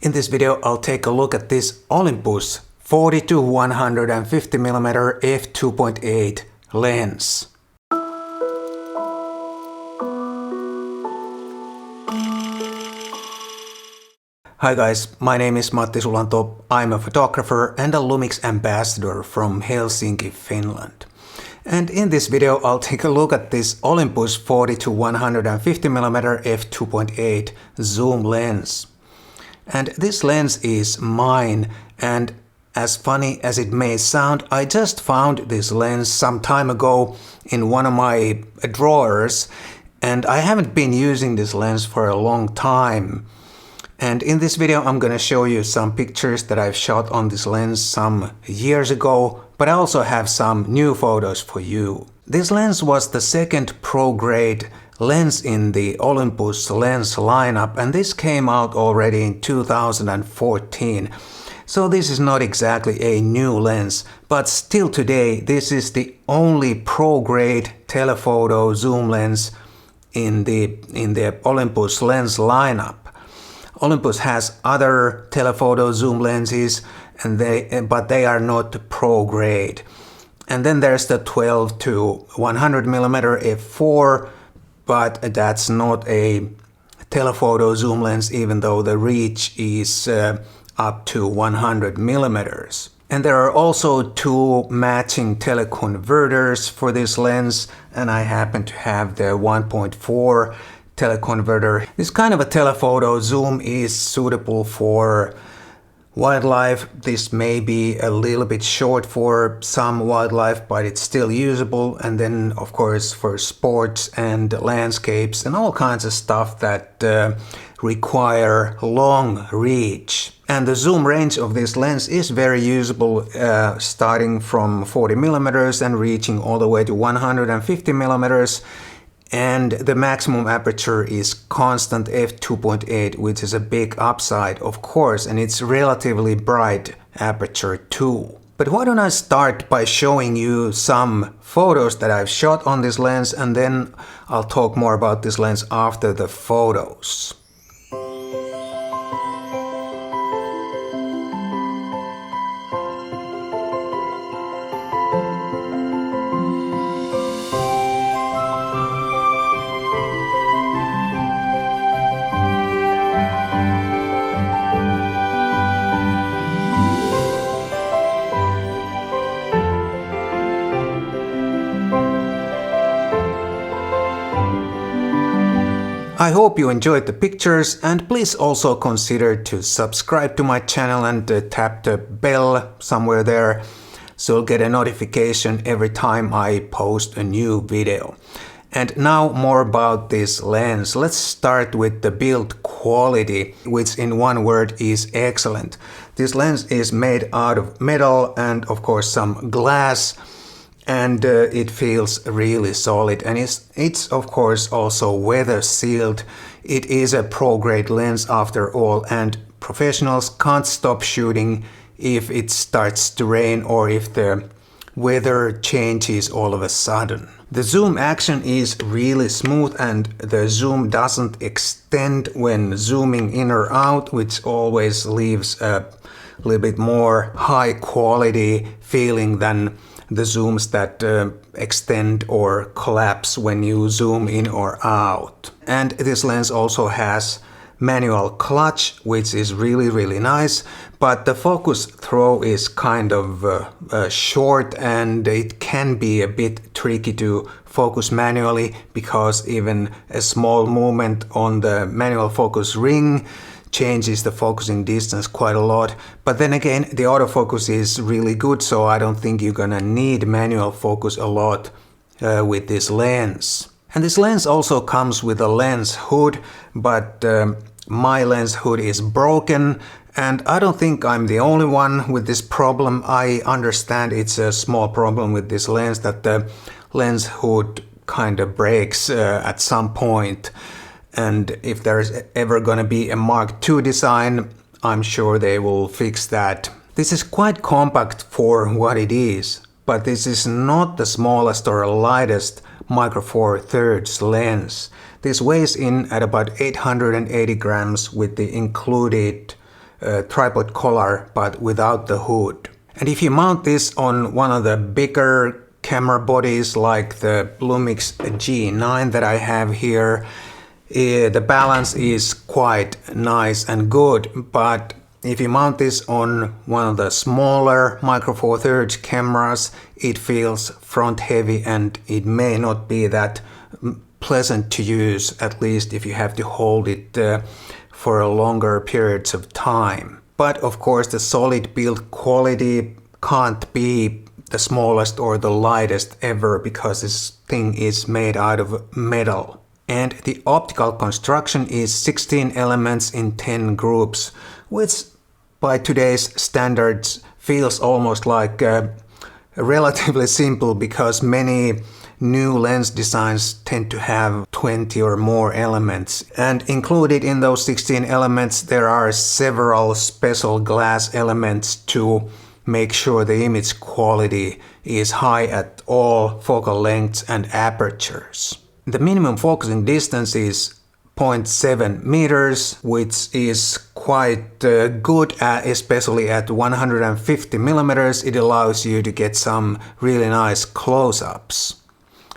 In this video, I'll take a look at this Olympus 40-150mm f2.8 lens. Hi guys, my name is Matti Sulanto. I'm a photographer and a Lumix ambassador from Helsinki, Finland. And in this video, I'll take a look at this Olympus 40-150mm f2.8 zoom lens. And this lens is mine, and as funny as it may sound, I just found this lens some time ago in one of my drawers, and I haven't been using this lens for a long time. And in this video, I'm gonna show you some pictures that I've shot on this lens some years ago, but I also have some new photos for you. This lens was the second pro-grade lens in the Olympus lens lineup, and this came out already in 2014. So this is not exactly a new lens, but still today this is the only pro-grade telephoto zoom lens in the Olympus lens lineup. Olympus has other telephoto zoom lenses, but they are not pro-grade. And then there's the 12-100mm f4, but that's not a telephoto zoom lens, even though the reach is up to 100mm. And there are also two matching teleconverters for this lens, and I happen to have the 1.4 teleconverter. This kind of a telephoto zoom is suitable for wildlife. This may be a little bit short for some wildlife, but it's still usable. And then of course for sports and landscapes and all kinds of stuff that require long reach. And the zoom range of this lens is very usable, starting from 40mm and reaching all the way to 150mm. And the maximum aperture is constant f2.8, which is a big upside, of course, and it's relatively bright aperture too. But why don't I start by showing you some photos that I've shot on this lens, and then I'll talk more about this lens after the photos. I hope you enjoyed the pictures, and please also consider to subscribe to my channel and tap the bell somewhere there so you'll get a notification every time I post a new video. And now more about this lens. Let's start with the build quality, which in one word is excellent. This lens is made out of metal and of course some glass, and it feels really solid, and it's of course also weather sealed. It is a pro-grade lens after all, and professionals can't stop shooting if it starts to rain or if the weather changes all of a sudden. The zoom action is really smooth, and the zoom doesn't extend when zooming in or out, which always leaves a little bit more high quality feeling than the zooms that extend or collapse when you zoom in or out. And this lens also has manual clutch, which is really nice, but the focus throw is kind of short, and it can be a bit tricky to focus manually because even a small movement on the manual focus ring changes the focusing distance quite a lot. But then again, the autofocus is really good, so I don't think you're gonna need manual focus a lot with this lens. And this lens also comes with a lens hood, but my lens hood is broken, and I don't think I'm the only one with this problem. I understand it's a small problem with this lens, that the lens hood kind of breaks at some point. And if there's ever gonna be a Mark II design, I'm sure they will fix that. This is quite compact for what it is, but this is not the smallest or lightest Micro Four Thirds lens. This weighs in at about 880 grams with the included tripod collar but without the hood. And if you mount this on one of the bigger camera bodies like the Lumix G9 that I have here, the balance is quite nice and good, but if you mount this on one of the smaller Micro Four Thirds cameras, it feels front heavy and it may not be that pleasant to use, at least if you have to hold it for a longer periods of time. But of course the solid build quality can't be the smallest or the lightest ever, because this thing is made out of metal. And the optical construction is 16 elements in 10 groups, which by today's standards feels almost like relatively simple, because many new lens designs tend to have 20 or more elements. And included in those 16 elements there are several special glass elements to make sure the image quality is high at all focal lengths and apertures. The minimum focusing distance is 0.7 meters, which is quite good, especially at 150 millimeters. It allows you to get some really nice close-ups.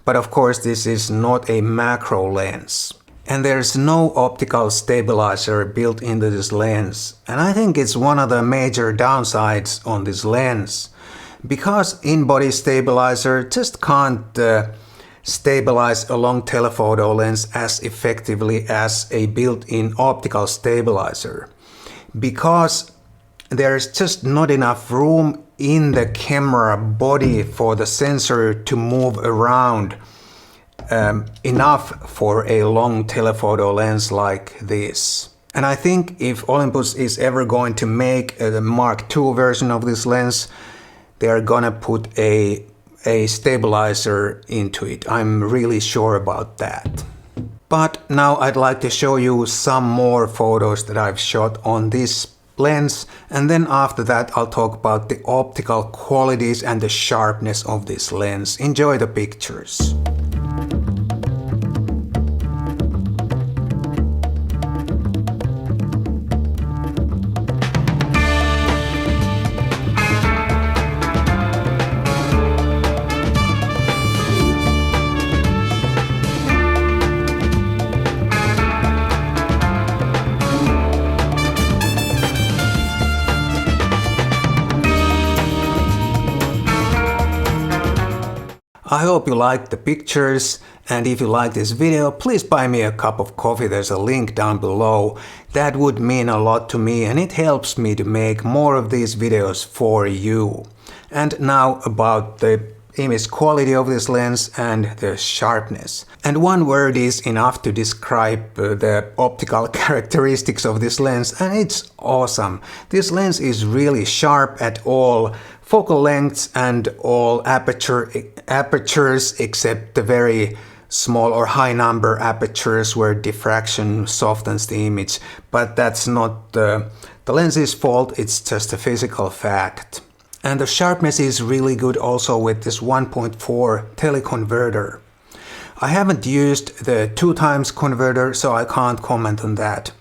But of course this is not a macro lens. And there's no optical stabilizer built into this lens. And I think it's one of the major downsides on this lens, because in-body stabilizer just can't stabilize a long telephoto lens as effectively as a built-in optical stabilizer, because there's just not enough room in the camera body for the sensor to move around enough for a long telephoto lens like this. And I think if Olympus is ever going to make the Mark II version of this lens, they are gonna put a stabilizer into it. I'm really sure about that. But now I'd like to show you some more photos that I've shot on this lens, and then after that I'll talk about the optical qualities and the sharpness of this lens. Enjoy the pictures. I hope you liked the pictures, and if you like this video, please buy me a cup of coffee. There's a link down below. That would mean a lot to me, and it helps me to make more of these videos for you. And now about the image quality of this lens and the sharpness. And one word is enough to describe the optical characteristics of this lens, and it's awesome. This lens is really sharp at all focal lengths and all apertures except the very small or high number apertures where diffraction softens the image. But that's not the lens's fault, it's just a physical fact. And the sharpness is really good also with this 1.4 teleconverter. I haven't used the 2x converter, so I can't comment on that.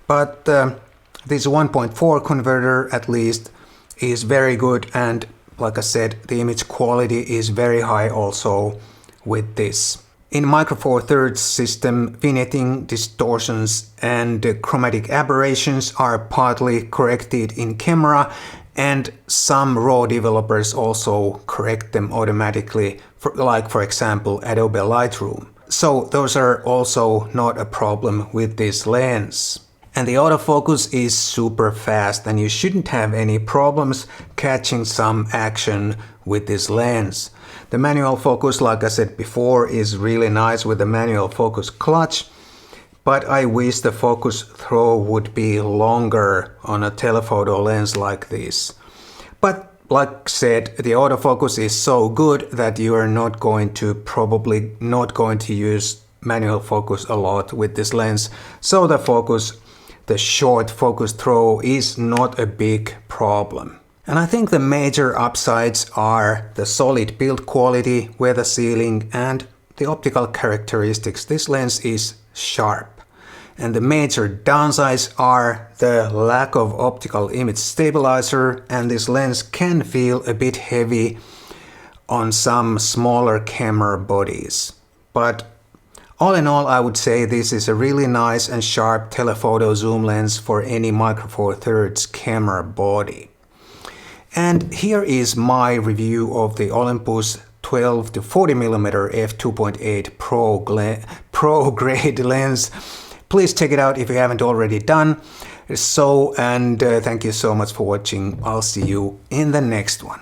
But this 1.4 converter at least is very good, and like I said, the image quality is very high also with this. In Micro Four Thirds system, vignetting, distortions and chromatic aberrations are partly corrected in camera, and some RAW developers also correct them automatically, like for example Adobe Lightroom. So those are also not a problem with this lens. And the autofocus is super fast, and you shouldn't have any problems catching some action with this lens. The manual focus, like I said before, is really nice with the manual focus clutch, but I wish the focus throw would be longer on a telephoto lens like this. But like I said, the autofocus is so good that you are probably not going to use manual focus a lot with this lens, so the short focus throw is not a big problem. And I think the major upsides are the solid build quality, weather sealing and the optical characteristics. This lens is sharp. And the major downsides are the lack of optical image stabilizer, and this lens can feel a bit heavy on some smaller camera bodies. But all in all, I would say this is a really nice and sharp telephoto zoom lens for any Micro Four Thirds camera body. And here is my review of the Olympus 12 to 40mm f2.8 Pro grade lens. Please check it out if you haven't already done so, and thank you so much for watching. I'll see you in the next one.